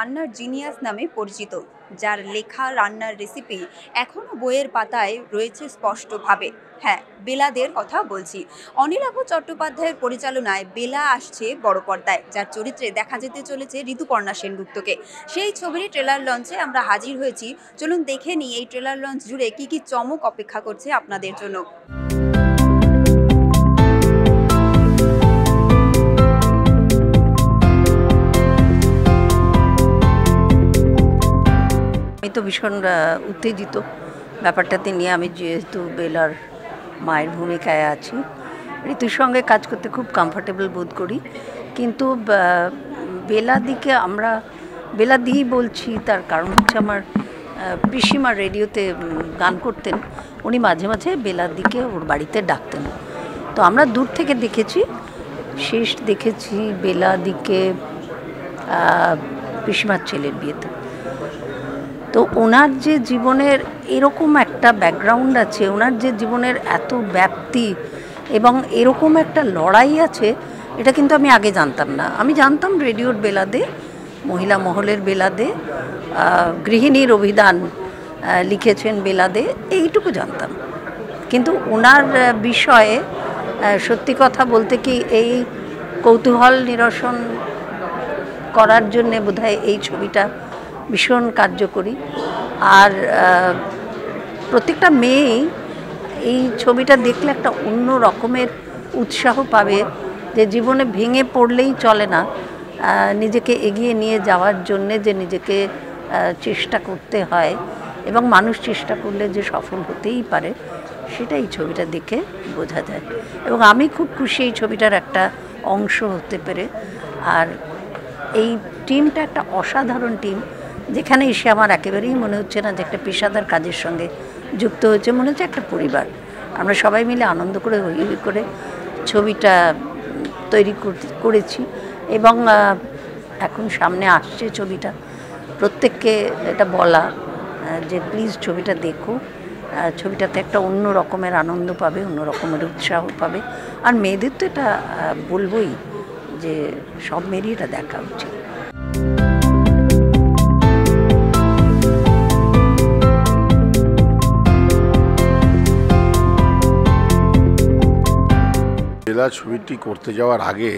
রান্নার জিনিয়াস নামে পরিচিত, যার লেখা রান্নার রেসিপি এখনও বইয়ের পাতায় রয়েছে স্পষ্টভাবে। হ্যাঁ, বেলাদের কথা বলছি। অনিলাভ চট্টোপাধ্যায়ের পরিচালনায় বেলা আসছে বড় পর্দায়, যার চরিত্রে দেখা যেতে চলেছে ঋতুপর্ণা সেনগুপ্তকে। সেই ছবির ট্রেলার লঞ্চে আমরা হাজির হয়েছি। চলুন দেখে নিই এই ট্রেলার লঞ্চ জুড়ে কি কি চমক অপেক্ষা করছে আপনাদের জন্য। আমি তো ভীষণ উত্তেজিত ব্যাপারটাতে নিয়ে। আমি যেহেতু বেলার মায়ের ভূমিকায় আছি, ঋতুর সঙ্গে কাজ করতে খুব কমফর্টেবল বোধ করি। কিন্তু বেলা দিই বলছি, তার কারণ হচ্ছে আমার পিসিমা রেডিওতে গান করতেন। উনি মাঝে মাঝে বেলার দিকে ওর বাড়িতে ডাকতেন। তো আমরা দূর থেকে দেখেছি, শেষ দেখেছি বেলা দিকে পিসিমার ছেলের বিয়েতে। তো ওনার যে জীবনের এরকম একটা ব্যাকগ্রাউন্ড আছে, ওনার যে জীবনের এত ব্যাপ্তি এবং এরকম একটা লড়াই আছে, এটা কিন্তু আমি আগে জানতাম না। আমি জানতাম রেডিওর বেলাদে, মহিলা মহলের বেলাদে, গৃহিণীর অভিধান লিখেছেন বেলাদে, এইটুকু জানতাম। কিন্তু ওনার বিষয়ে সত্যি কথা বলতে কি, এই কৌতূহল নিরসন করার জন্যে বোধহয় এই ছবিটা ভীষণ কার্যকরী। আর প্রত্যেকটা মেয়েই এই ছবিটা দেখলে একটা অন্য রকমের উৎসাহ পাবে, যে জীবনে ভেঙে পড়লেই চলে না, নিজেকে এগিয়ে নিয়ে যাওয়ার জন্যে যে নিজেকে চেষ্টা করতে হয়, এবং মানুষ চেষ্টা করলে যে সফল হতেই পারে, সেটা এই ছবিটা দেখে বোঝা যায়। এবং আমি খুব খুশি এই ছবিটার একটা অংশ হতে পেরে। আর এই টিমটা একটা অসাধারণ টিম, যেখানে এসে আমার একেবারেই মনে হচ্ছে না যে একটা পেশাদার কাজের সঙ্গে যুক্ত হচ্ছে, মনে হচ্ছে একটা পরিবার। আমরা সবাই মিলে আনন্দ করে হই হই করে ছবিটা তৈরি করেছি। এবং এখন সামনে আসছে ছবিটা। প্রত্যেককে এটা বলা যে প্লিজ ছবিটা দেখো। ছবিটাতে একটা অন্য রকমের আনন্দ পাবে, অন্য রকমের উৎসাহ পাবে। আর মেয়েদের তো এটা বলবই যে সব মেয়েরই এটা দেখা উচিত। বেলা ছবিটি করতে যাওয়ার আগে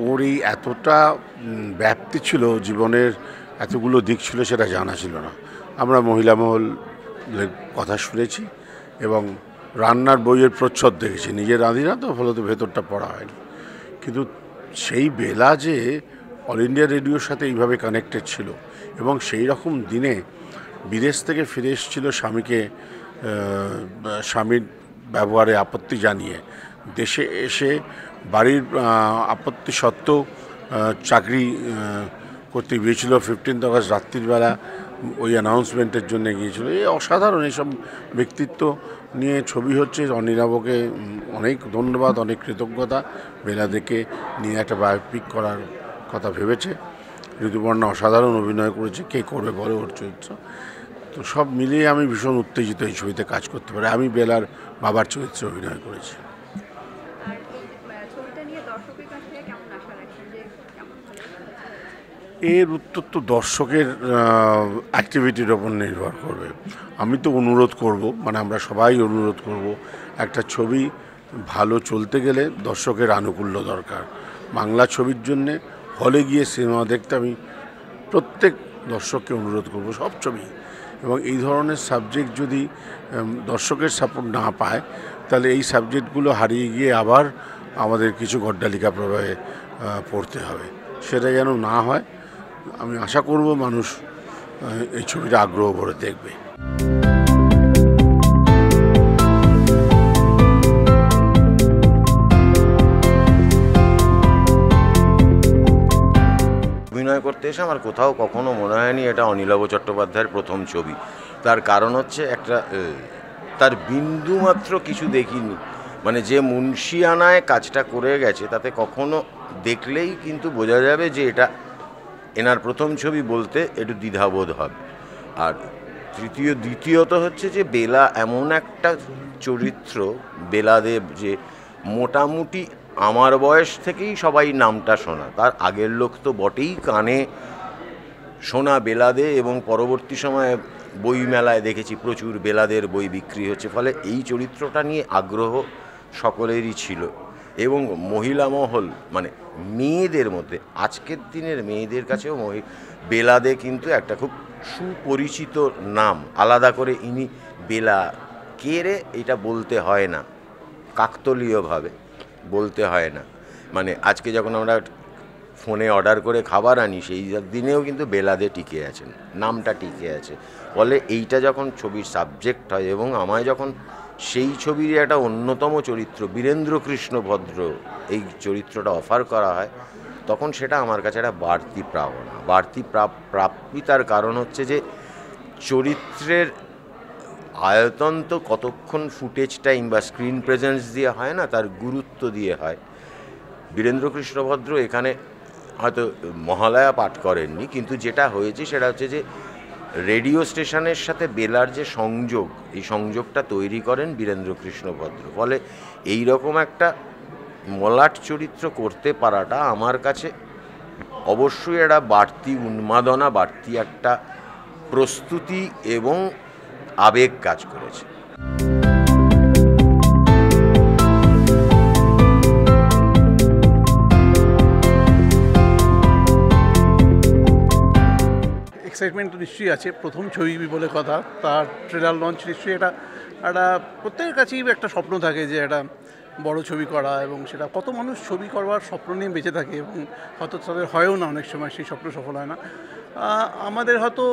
ওর এই এতটা ব্যাপ্তি ছিল, জীবনের এতগুলো দিক ছিল, সেটা জানা ছিল না। আমরা মহিলা মহলের কথা শুনেছি এবং রান্নার বইয়ের প্রচ্ছদ দেখেছি, নিজে রাঁধি না তো, ফলত ভেতরটা পড়া হয়নি। কিন্তু সেই বেলা যে অল ইন্ডিয়া রেডিওর সাথে এইভাবে কানেক্টেড ছিল, এবং সেই রকম দিনে বিদেশ থেকে ফিরে এসেছিল স্বামীর ব্যবহারে আপত্তি জানিয়ে, দেশে এসে বাড়ির আপত্তি সত্ত্বেও চাকরি করতে গিয়েছিল। 15 আগস্ট রাত্রিবেলা ওই অ্যানাউন্সমেন্টের জন্য গিয়েছিল। এই অসাধারণ এইসব ব্যক্তিত্ব নিয়ে ছবি হচ্ছে। অনিলাভকে অনেক ধন্যবাদ, অনেক কৃতজ্ঞতা। বেলাদেকে নিয়ে একটা বায়োপিক করার কথা ভেবেছে। ঋতুপর্ণা অসাধারণ অভিনয় করেছে, কে করবে বলে ওর চরিত্র। তো সব মিলিয়ে আমি ভীষণ উত্তেজিত এই ছবিতে কাজ করতে পারি। আমি বেলার বাবার চরিত্রে অভিনয় করেছি। এর উত্তর তো দর্শকের অ্যাক্টিভিটির ওপর নির্ভর করবে। আমি তো অনুরোধ করব, মানে আমরা সবাই অনুরোধ করব, একটা ছবি ভালো চলতে গেলে দর্শকের আনুকূল্য দরকার। বাংলা ছবির জন্যে হলে গিয়ে সিনেমা দেখতে আমি প্রত্যেক দর্শককে অনুরোধ করব, সব ছবি। এবং এই ধরনের সাবজেক্ট যদি দর্শকের সাপোর্ট না পায়, তাহলে এই সাবজেক্টগুলো হারিয়ে গিয়ে আবার আমাদের কিছু গড্ডালিকা প্রবাহে পড়তে হবে। সেটা যেন না হয়, আমি আশা করব মানুষ এই ছবিটা আগ্রহ ভরে দেখবে। অভিনয় করতে এসে আমার কোথাও কখনো মনে হয়নি এটা অনিলাভ চট্টোপাধ্যায়ের প্রথম ছবি। তার কারণ হচ্ছে তার বিন্দুমাত্র কিছু দেখিনি, মানে যে মুন্সিয়ানায় কাজটা করে গেছে, তাতে কখনো দেখলেই কিন্তু বোঝা যাবে যে এটা এনার প্রথম ছবি বলতে একটু দ্বিধাবোধ হবে। আর দ্বিতীয়ত হচ্ছে যে বেলা এমন একটা চরিত্র, বেলাদেব, যে মোটামুটি আমার বয়স থেকেই সবাই নামটা শোনা। তার আগের লোক তো বটেই, কানে শোনা বেলাদে, এবং পরবর্তী সময়ে বই মেলায় দেখেছি প্রচুর বেলাদের বই বিক্রি হচ্ছে, ফলে এই চরিত্রটা নিয়ে আগ্রহ সকলেরই ছিল। এবং মহিলা মহল মানে মেয়েদের মধ্যে, আজকের দিনের মেয়েদের কাছেও বেলাদে কিন্তু একটা খুব সুপরিচিত নাম। আলাদা করে ইনি বেলা কে রে এটা বলতে হয় না, কাকতলীয়ভাবে বলতে হয় না। মানে আজকে যখন আমরা ফোনে অর্ডার করে খাবার আনি, সেই দিনেও কিন্তু বেলাদে টিকে আছেন, নামটা টিকে আছে। ফলে এইটা যখন ছবির সাবজেক্ট হয়, এবং আমায় যখন সেই ছবির একটা অন্যতম চরিত্র বীরেন্দ্রকৃষ্ণ ভদ্র এই চরিত্রটা অফার করা হয়, তখন সেটা আমার কাছে একটা বাড়তি পাওনা, বাড়তি প্রাপ্যতার কারণ হচ্ছে যে চরিত্রের আয়তন তো কতক্ষণ ফুটেজ টাইম বা স্ক্রিন প্রেজেন্স দিয়ে হয় না, তার গুরুত্ব দিয়ে হয়। বীরেন্দ্রকৃষ্ণ ভদ্র এখানে হয়তো মহালয়া পাঠ করেননি, কিন্তু যেটা হয়েছে সেটা হচ্ছে যে রেডিও স্টেশনের সাথে বেলার যে সংযোগ, এই সংযোগটা তৈরি করেন বীরেন্দ্রকৃষ্ণ ভদ্র। ফলে এই রকম একটা মলাট চরিত্র করতে পারাটা আমার কাছে অবশ্যই একটা বাড়তি উন্মাদনা, বাড়তি একটা প্রস্তুতি এবং আবেগ কাজ করেছে। এক্সাইটমেন্ট তো নিশ্চয়ই আছে, প্রথম ছবি বলে কথা, তার ট্রেলার লঞ্চ নিশ্চয়ই এটা একটা প্রত্যেকের কাছেই একটা স্বপ্ন থাকে যে একটা বড় ছবি করা, এবং সেটা কত মানুষ ছবি করবার স্বপ্ন নিয়ে বেঁচে থাকে, এবং হয়তো তাদের হয়ও না, অনেক সময় সেই স্বপ্ন সফল হয় না। আমাদের হয়তো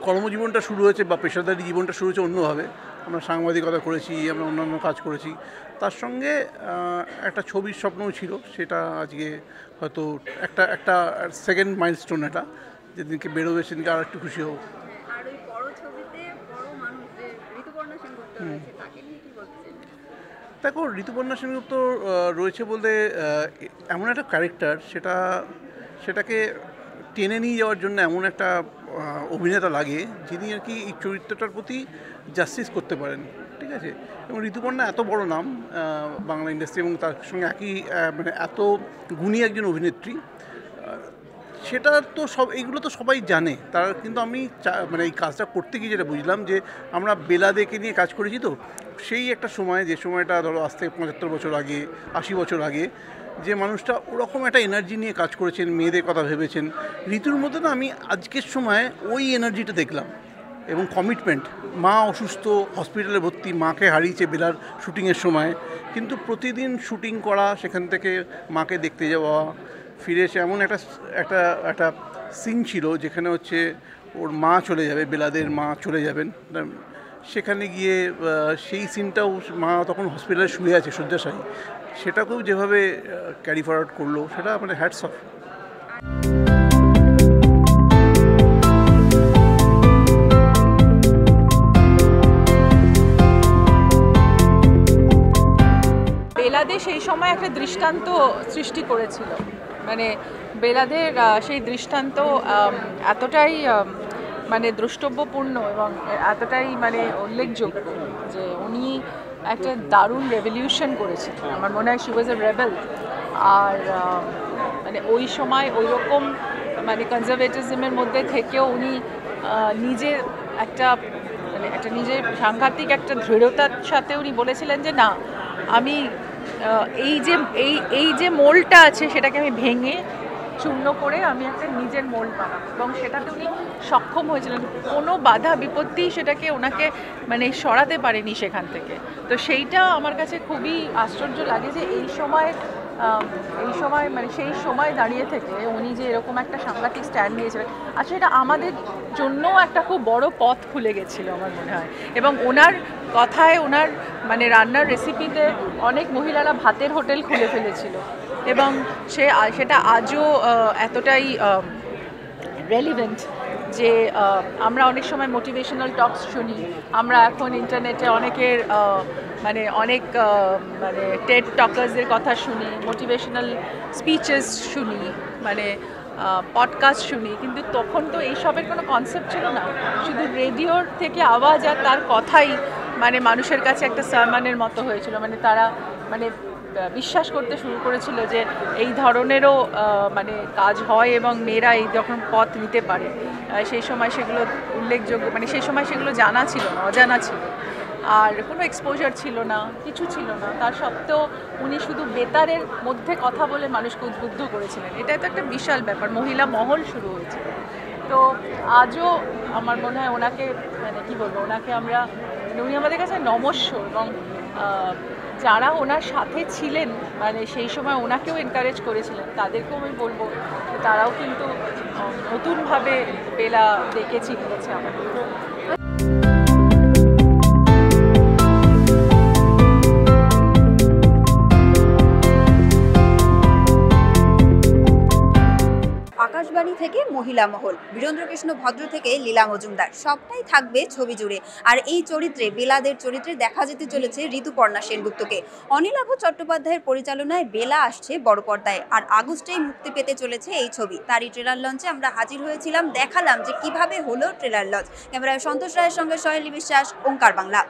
কর্মজীবনটা শুরু হয়েছে বা পেশাদারি জীবনটা শুরু হয়েছে অন্যভাবে, আমরা সাংবাদিকতা করেছি, আমরা অন্যান্য কাজ করেছি, তার সঙ্গে একটা ছবির স্বপ্নও ছিল, সেটা আজকে হয়তো একটা একটা সেকেন্ড মাইলস্টোন, এটা যেদিনকে বেরোবে সেদিনকে আর একটু খুশি হব। দেখো, ঋতুপর্ণা সেনগুপ্ত রয়েছে বলতে এমন একটা ক্যারেক্টার, সেটাকে টেনে নিয়ে যাওয়ার জন্য এমন একটা অভিনেতা লাগে যিনি আর কি এই চরিত্রটার প্রতি জাস্টিস করতে পারেন, ঠিক আছে। এবং ঋতুপর্ণা এত বড় নাম বাংলা ইন্ডাস্ট্রি, এবং তার সঙ্গে একই মানে এত গুণী একজন অভিনেত্রী, সেটা তো এইগুলো তো সবাই জানে। তার কিন্তু আমি মানে এই কাজটা করতে গিয়ে যেটা বুঝলাম যে আমরা বেলাদেকে নিয়ে কাজ করেছি, তো সেই একটা সময়, যে সময়টা ধরো আজ থেকে 75 বছর আগে, 80 বছর আগে, যে মানুষটা ওরকম একটা এনার্জি নিয়ে কাজ করেছেন, মেয়েদের কথা ভেবেছেন, ঋতুর মধ্যে না আমি আজকের সময় ওই এনার্জিটা দেখলাম, এবং কমিটমেন্ট। মা অসুস্থ, হসপিটালে ভর্তি, মাকে হারিয়েছে বেলার শুটিংয়ের সময়, কিন্তু প্রতিদিন শুটিং করা, সেখান থেকে মাকে দেখতে যাওয়া, ফিরে এসে এমন একটা সিন ছিল যেখানে হচ্ছে ওর মা চলে যাবে, বেলাদের মা চলে যাবেন, সেখানে গিয়ে সেই সিনটাও, মা তখন হসপিটালে শুয়ে আছে শয্যাশায়ী, সেটাকেও যেভাবে ক্যারি ফরওয়ার্ড করলো, সেটা মানে হ্যাটস অফ। বেলাদে সেই সময় একটা দৃষ্টান্ত সৃষ্টি করেছিল, মানে বেলাদের সেই দৃষ্টান্ত এতটাই মানে দ্রষ্টব্যপূর্ণ এবং এতটাই মানে উল্লেখযোগ্য যে উনি একটা দারুণ রেভলিউশন করেছিলেন। আমার মনে হয় শি ওয়াজ এ রেবেল। আর মানে ওই সময় ওই রকম মানে কনজারভেটিজমের মধ্যে থেকেও উনি নিজের একটা মানে একটা নিজের সাংঘাতিক একটা দৃঢ়তার সাথে উনি বলেছিলেন যে না, আমি এই যে মোলটা আছে সেটাকে আমি ভেঙে চূর্ণ করে আমি একটা নিজের মোল বানাবো, এবং সেটাতে উনি সক্ষম হয়েছিলেন। কোনো বাধা বিপত্তি সেটাকে ওনাকে মানে সরাতে পারেনি সেখান থেকে। তো সেইটা আমার কাছে খুবই আশ্চর্য লাগে যে এই সময় মানে সেই সময় দাঁড়িয়ে থেকে উনি যে এরকম একটা সাংঘাতিক স্ট্যান্ড নিয়েছিলেন, আচ্ছা এটা আমাদের জন্যও একটা খুব বড় পথ খুলে গেছিলো আমার মনে হয়। এবং ওনার কথায়, ওনার মানে রান্নার রেসিপিতে অনেক মহিলারা ভাতের হোটেল খুলে ফেলেছিল, এবং সেটা আজও এতটাই রেলিভেন্ট যে আমরা অনেক সময় মোটিভেশনাল টকস শুনি, আমরা এখন ইন্টারনেটে অনেকের মানে অনেক মানে টেড টকার্সদের কথা শুনি, মোটিভেশনাল স্পিচেস শুনি, মানে পডকাস্ট শুনি, কিন্তু তখন তো এইসবের কোনো কনসেপ্ট ছিল না। শুধু রেডিওর থেকে আওয়াজ আর তার কথাই মানে মানুষের কাছে একটা সারমানের মতো হয়েছিল। মানে তারা মানে বিশ্বাস করতে শুরু করেছিল যে এই ধরনেরও মানে কাজ হয় এবং মেয়েরা এই যখন পথ নিতে পারে। সেই সময় সেগুলো উল্লেখযোগ্য, মানে সেই সময় সেগুলো জানা ছিল না, অজানা ছিল, আর কোনো এক্সপোজার ছিল না, কিছু ছিল না। তার সত্ত্বেও উনি শুধু বেতারের মধ্যে কথা বলে মানুষকে উদ্বুদ্ধ করেছিলেন। এটা তো একটা বিশাল ব্যাপার, মহিলা মহল শুরু হয়েছিল। তো আজও আমার মনে হয় ওনাকে, মানে কী বলবো, ওনাকে আমরা, উনি আমাদের কাছে নমস্য, এবং যারা ওনার সাথে ছিলেন, মানে সেই সময় ওনাকেও এনকারেজ করেছিলেন, তাদেরকেও আমি বলবো তারাও কিন্তু নতুনভাবে বেলা দেখে চিনিয়েছে আমাদের। আকাশবাণী থেকে মহিলা মহল, বীরেন্দ্রকৃষ্ণ ভদ্র থেকে লীলা মজুমদার, সবটাই থাকবে ছবি জুড়ে। আর এই চরিত্রে, বেলাদের চরিত্রে দেখা যেতে চলেছে ঋতুপর্ণা সেনগুপ্তকে। অনিলাভ চট্টোপাধ্যায়ের পরিচালনায় বেলা আসছে বড় পর্দায়, আর আগস্টেই মুক্তি পেতে চলেছে এই ছবি। তারই ট্রেলার লঞ্চে আমরা হাজির হয়েছিলাম, দেখালাম যে কিভাবে হলো ট্রেলার লঞ্চ। ক্যামেরায় সন্তোষ রায়ের সঙ্গে সহেলি বিশ্বাস, ওঙ্কার বাংলা।